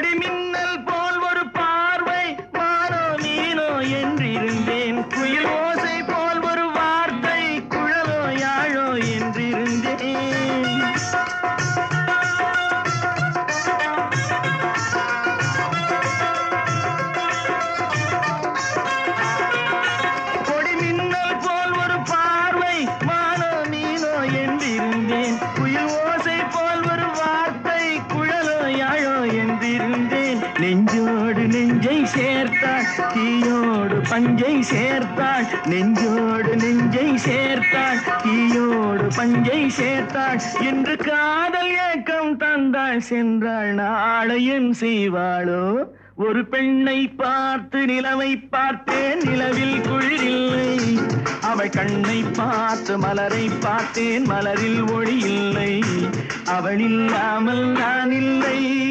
கொடி மின்னல் போல் ஒரு பார்வை மானோ மீனோ என்றிருந்தேன். குயில் ஓசை போல் ஒரு வார்த்தை குழலோ யாழோ என்றிருந்தேன். கொடி மின்னல் போல் ஒரு பார்வை மானோ மீனோ என்றிருந்தேன். குயில் ஓசை போல் ஒரு வார்த்தை குழலோ யாழோ என்றிருந்தேன். நெஞ்சோடு நெஞ்சை சேர்த்தாள் தீயோடு பஞ்சை சேர்த்தாள். நெஞ்சோடு நெஞ்சை சேர்த்தாள் தீயோடு பஞ்சை சேர்த்தாள். என்று காதல் ஏக்கம் தந்தாள் சென்றாள். நாளையும் செய்வாளோ? ஒரு பெண்ணை பார்த்து நிலவை பார்த்தேன், நிலவில் குளிரில்லை. அவள் கண்ணை பார்த்து மலரை பார்த்தேன், மலரில் ஒளி இல்லை. அவள் இல்லாமல் நான் இல்லை.